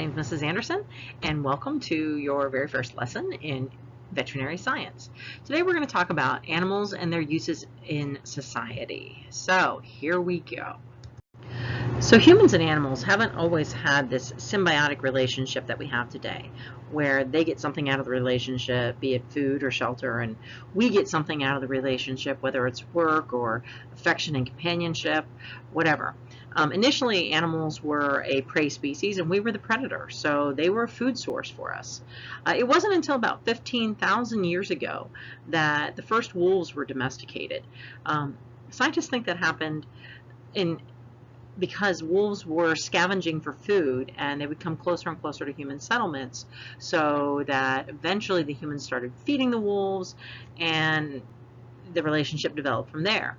name is Mrs. Anderson, and welcome to your very first lesson in veterinary science. Today we're going to talk about animals and their uses in society. So here we go. So humans and animals haven't always had this symbiotic relationship that we have today, where they get something out of the relationship, be it food or shelter, and we get something out of the relationship, whether it's work or affection and companionship, whatever. Initially, animals were a prey species and we were the predator, so they were a food source for us. It wasn't until about 15,000 years ago that the first wolves were domesticated. Scientists think that happened because wolves were scavenging for food and they would come closer and closer to human settlements, so that eventually the humans started feeding the wolves and the relationship developed from there.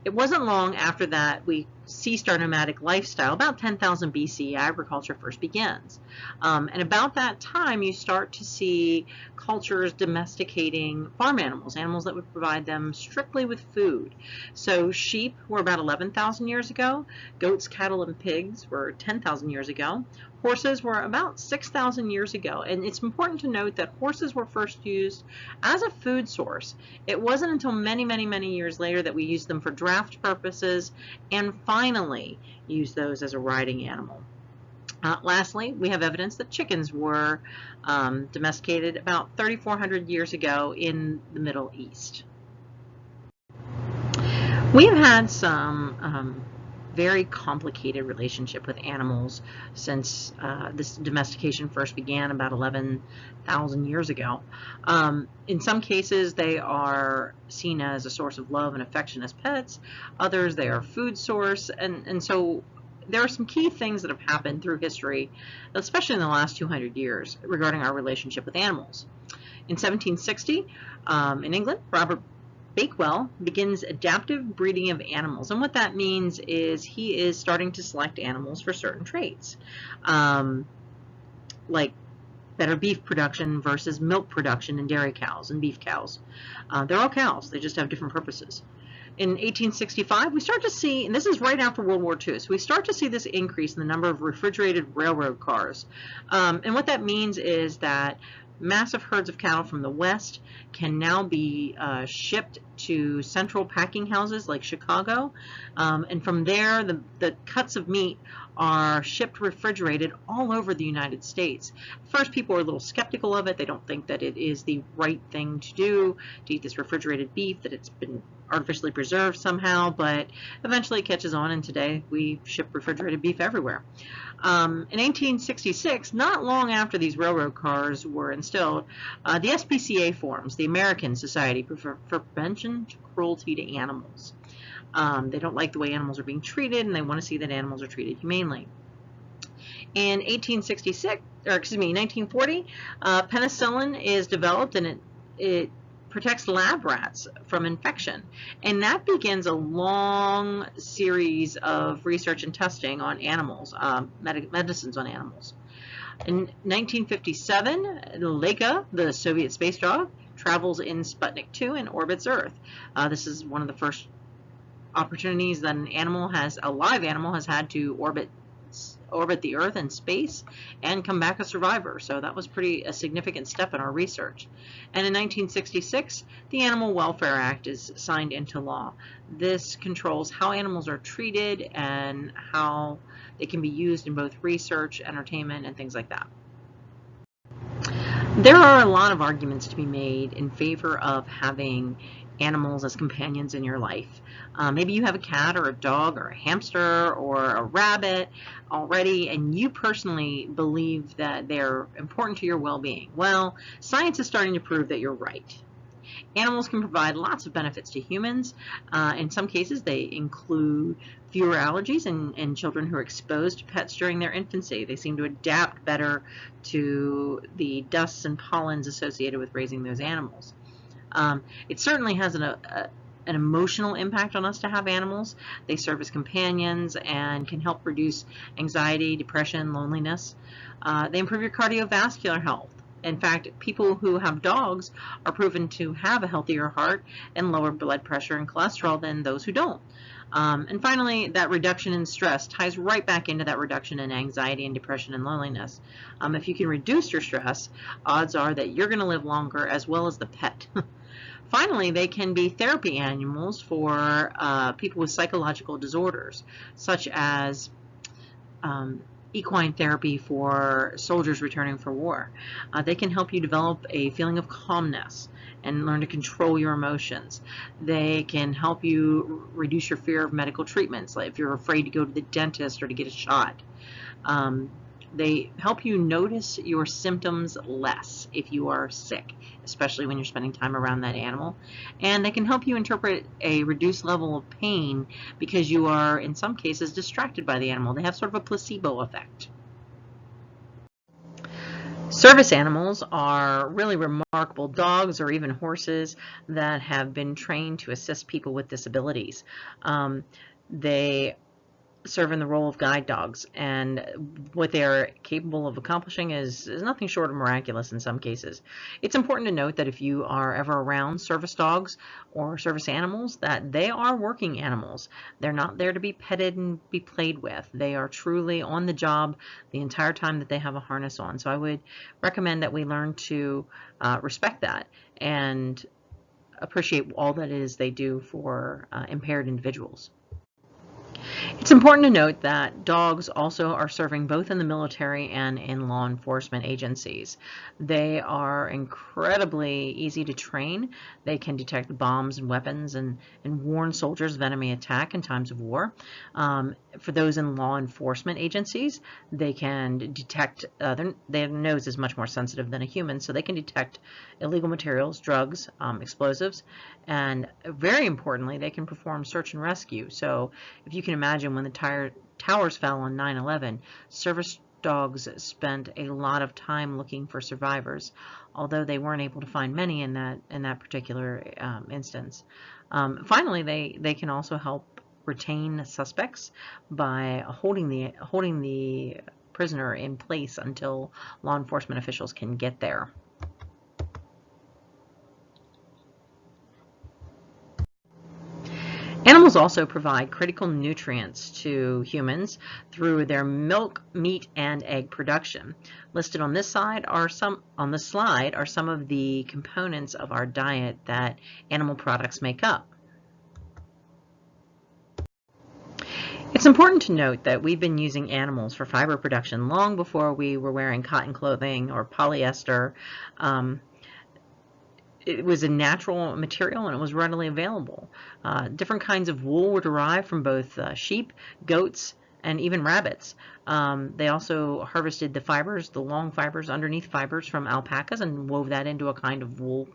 It wasn't long after that we ceased our nomadic lifestyle. About 10,000 BC, agriculture first begins. And about that time, you start to see cultures domesticating farm animals, animals that would provide them strictly with food. So sheep were about 11,000 years ago. Goats, cattle, and pigs were 10,000 years ago. Horses were about 6,000 years ago, and it's important to note that horses were first used as a food source. It wasn't until many, many, many years later that we used them for draft purposes and finally used those as a riding animal. Lastly, we have evidence that chickens were domesticated about 3,400 years ago in the Middle East. We have had some very complicated relationship with animals since this domestication first began about 11,000 years ago. In some cases, they are seen as a source of love and affection as pets. Others, they are a food source. And so there are some key things that have happened through history, especially in the last 200 years, regarding our relationship with animals. In 1760, in England, Robert Bakewell begins adaptive breeding of animals, and what that means is he is starting to select animals for certain traits, like better beef production versus milk production in dairy cows and beef cows. They're all cows, they just have different purposes. In 1865, we start to see, and this is right after World War II, so we start to see this increase in the number of refrigerated railroad cars. And what that means is that massive herds of cattle from the West can now be shipped to central packing houses like Chicago, and from there the cuts of meat are shipped refrigerated all over the United States. First, people are a little skeptical of it. They don't think that it is the right thing to do, to eat this refrigerated beef, that it's been artificially preserved somehow, but eventually it catches on, and today we ship refrigerated beef everywhere. In 1866, not long after these railroad cars were instilled, the SPCA forms, the American Society for Prevention to Cruelty to Animals. They don't like the way animals are being treated, and they want to see that animals are treated humanely. In 1940, penicillin is developed, and it protects lab rats from infection, and that begins a long series of research and testing on animals, medicines on animals. In 1957, Laika, the Soviet space dog, travels in Sputnik 2 and orbits Earth. This is one of the first opportunities that a live animal has had to orbit the Earth in space and come back a survivor. So that was a significant step in our research. And in 1966, the Animal Welfare Act is signed into law. This controls how animals are treated and how they can be used in both research, entertainment, and things like that. There are a lot of arguments to be made in favor of having animals as companions in your life. Maybe you have a cat or a dog or a hamster or a rabbit already, and you personally believe that they're important to your well-being. Well, science is starting to prove that you're right. Animals can provide lots of benefits to humans. In some cases, they include fewer allergies in children who are exposed to pets during their infancy. They seem to adapt better to the dusts and pollens associated with raising those animals. It certainly has an emotional impact on us to have animals. They serve as companions and can help reduce anxiety, depression, loneliness. They improve your cardiovascular health. In fact, people who have dogs are proven to have a healthier heart and lower blood pressure and cholesterol than those who don't. And finally, that reduction in stress ties right back into that reduction in anxiety and depression and loneliness. If you can reduce your stress, odds are that you're going to live longer, as well as the pet. Finally, they can be therapy animals for people with psychological disorders, such as equine therapy for soldiers returning from war. They can help you develop a feeling of calmness and learn to control your emotions. They can help you reduce your fear of medical treatments, like if you're afraid to go to the dentist or to get a shot. They help you notice your symptoms less if you are sick, especially when you're spending time around that animal. And they can help you interpret a reduced level of pain because you are, in some cases, distracted by the animal. They have sort of a placebo effect. Service animals are really remarkable dogs or even horses that have been trained to assist people with disabilities. They serve in the role of guide dogs, and what they are capable of accomplishing is nothing short of miraculous in some cases. It's important to note that if you are ever around service dogs or service animals, that they are working animals. They're not there to be petted and be played with. They are truly on the job the entire time that they have a harness on. So I would recommend that we learn to respect that and appreciate all that it is they do for impaired individuals. It's important to note that dogs also are serving both in the military and in law enforcement agencies. They are incredibly easy to train. They can detect bombs and weapons and warn soldiers of enemy attack in times of war. For those in law enforcement agencies, they can detect, their nose is much more sensitive than a human, so they can detect illegal materials, drugs, explosives, and very importantly, they can perform search and rescue. So if you can imagine when the towers fell on 9/11, service dogs spent a lot of time looking for survivors, although they weren't able to find many in that particular instance. Finally, they can also help retain suspects by holding the prisoner in place until law enforcement officials can get there. Animals also provide critical nutrients to humans through their milk, meat, and egg production. Listed on this slide are some of the components of our diet that animal products make up. It's important to note that we've been using animals for fiber production long before we were wearing cotton clothing or polyester. It was a natural material and it was readily available. Different kinds of wool were derived from both sheep, goats, and even rabbits. They also harvested the fibers, the long fibers, underneath fibers from alpacas and wove that into a kind of wool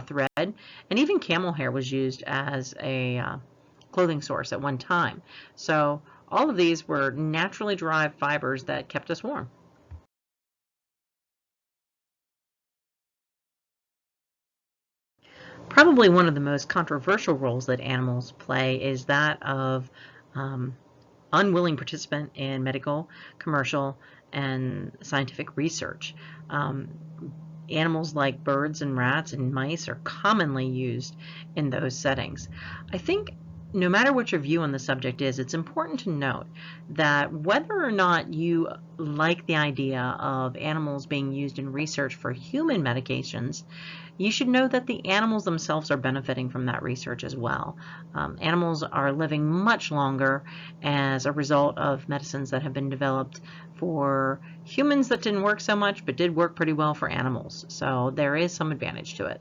thread. And even camel hair was used as a clothing source at one time. So all of these were naturally derived fibers that kept us warm. Probably one of the most controversial roles that animals play is that of unwilling participant in medical, commercial, and scientific research. Animals like birds and rats and mice are commonly used in those settings. I think no matter what your view on the subject is, it's important to note that whether or not you like the idea of animals being used in research for human medications, you should know that the animals themselves are benefiting from that research as well. Animals are living much longer as a result of medicines that have been developed for humans that didn't work so much but did work pretty well for animals. So there is some advantage to it.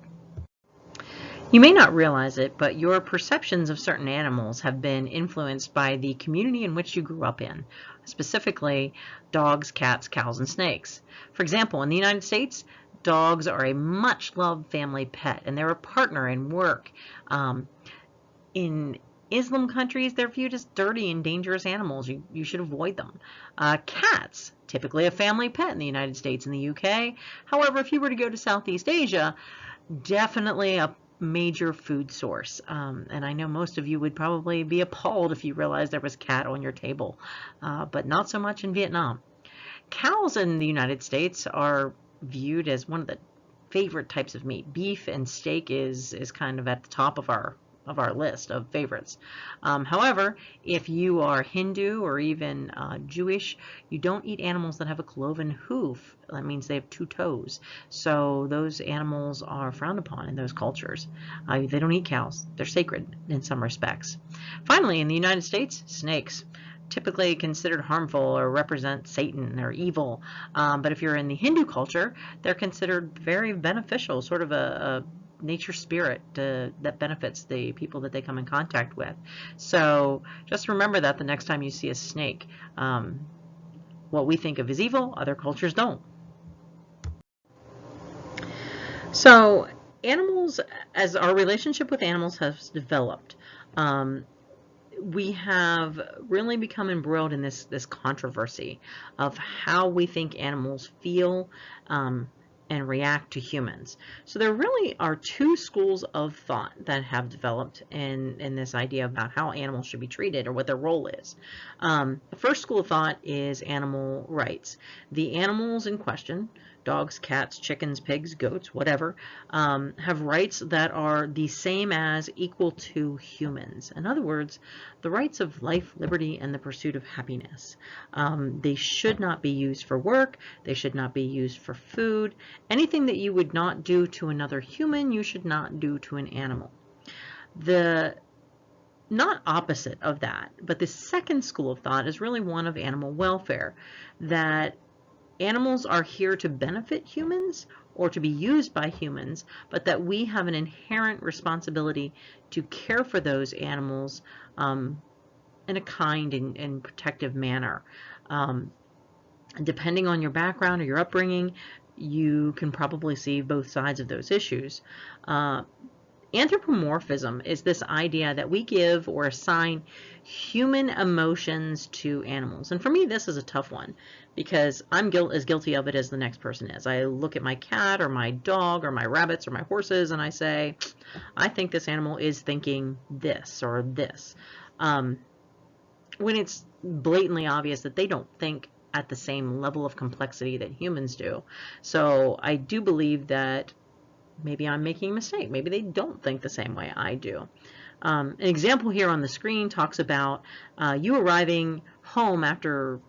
You may not realize it, but your perceptions of certain animals have been influenced by the community in which you grew up in, specifically dogs, cats, cows, and snakes. For example, in the United States, dogs are a much-loved family pet, and they're a partner in work. In Islam countries, they're viewed as dirty and dangerous animals. You should avoid them. Cats, typically a family pet in the United States and the UK. However, if you were to go to Southeast Asia, definitely a major food source. And I know most of you would probably be appalled if you realized there was cat on your table, but not so much in Vietnam. Cows in the United States are viewed as one of the favorite types of meat. Beef and steak is kind of at the top of our of our list of favorites. However, if you are Hindu or even Jewish, you don't eat animals that have a cloven hoof. That means they have two toes. So those animals are frowned upon in those cultures. They don't eat cows. They're sacred in some respects. Finally, in the United States, snakes. Typically considered harmful or represent Satan or evil. But if you're in the Hindu culture, they're considered very beneficial, sort of a nature spirit that benefits the people that they come in contact with. So just remember that the next time you see a snake. What we think of as evil, other cultures don't. So animals, as our relationship with animals has developed, we have really become embroiled in this controversy of how we think animals feel and react to humans. So there really are two schools of thought that have developed in this idea about how animals should be treated or what their role is. The first school of thought is animal rights. The animals in question, dogs, cats, chickens, pigs, goats, whatever, have rights that are the same as equal to humans. In other words, the rights of life, liberty, and the pursuit of happiness. They should not be used for work. They should not be used for food. Anything that you would not do to another human, you should not do to an animal. The not opposite of that, but the second school of thought is really one of animal welfare, that animals are here to benefit humans or to be used by humans, but that we have an inherent responsibility to care for those animals in a kind and protective manner. Depending on your background or your upbringing, you can probably see both sides of those issues. Anthropomorphism is this idea that we give or assign human emotions to animals. And for me, this is a tough one because I'm as guilty of it as the next person is. I look at my cat or my dog or my rabbits or my horses and I say, I think this animal is thinking this or this. When it's blatantly obvious that they don't think at the same level of complexity that humans do. So I do believe that maybe I'm making a mistake. Maybe they don't think the same way I do. An example here on the screen talks about you arriving home after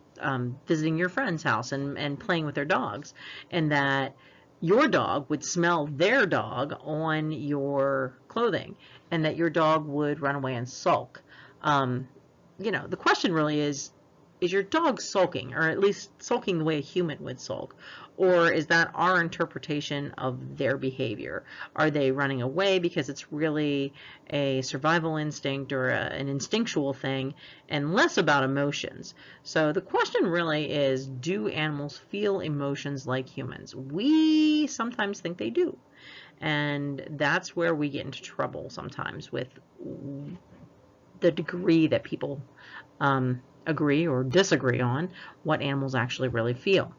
visiting your friend's house and playing with their dogs, and that your dog would smell their dog on your clothing, and that your dog would run away and sulk. You know, the question really is your dog sulking, or at least sulking the way a human would sulk? Or is that our interpretation of their behavior? Are they running away because it's really a survival instinct or an instinctual thing and less about emotions? So the question really is, do animals feel emotions like humans? We sometimes think they do. And that's where we get into trouble sometimes with the degree that people agree or disagree on what animals actually really feel.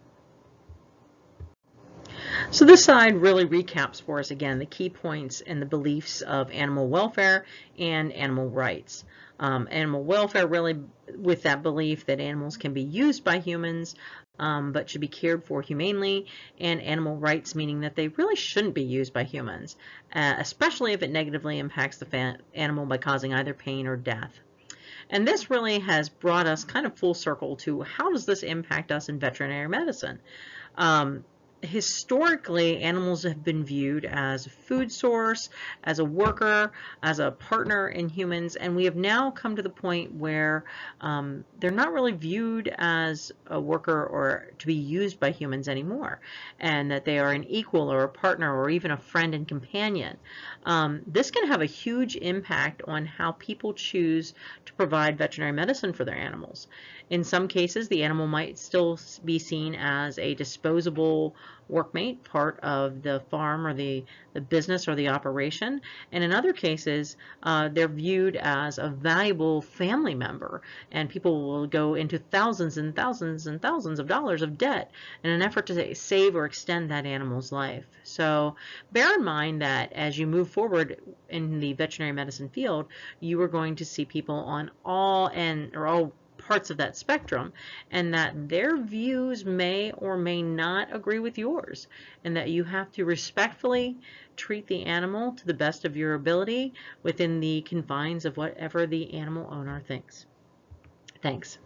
So this slide really recaps for us again the key points and the beliefs of animal welfare and animal rights. Animal welfare really with that belief that animals can be used by humans but should be cared for humanely, and animal rights meaning that they really shouldn't be used by humans, especially if it negatively impacts the animal by causing either pain or death. And this really has brought us kind of full circle to how does this impact us in veterinary medicine? Historically, animals have been viewed as a food source, as a worker, as a partner in humans, and we have now come to the point where they're not really viewed as a worker or to be used by humans anymore, and that they are an equal or a partner or even a friend and companion. This can have a huge impact on how people choose to provide veterinary medicine for their animals. In some cases, the animal might still be seen as a disposable workmate, part of the farm or the business or the operation. And in other cases, they're viewed as a valuable family member, and people will go into thousands and thousands and thousands of dollars of debt in an effort to save or extend that animal's life. So bear in mind that as you move forward in the veterinary medicine field, you are going to see people on all parts of that spectrum, and that their views may or may not agree with yours, and that you have to respectfully treat the animal to the best of your ability within the confines of whatever the animal owner thinks. Thanks.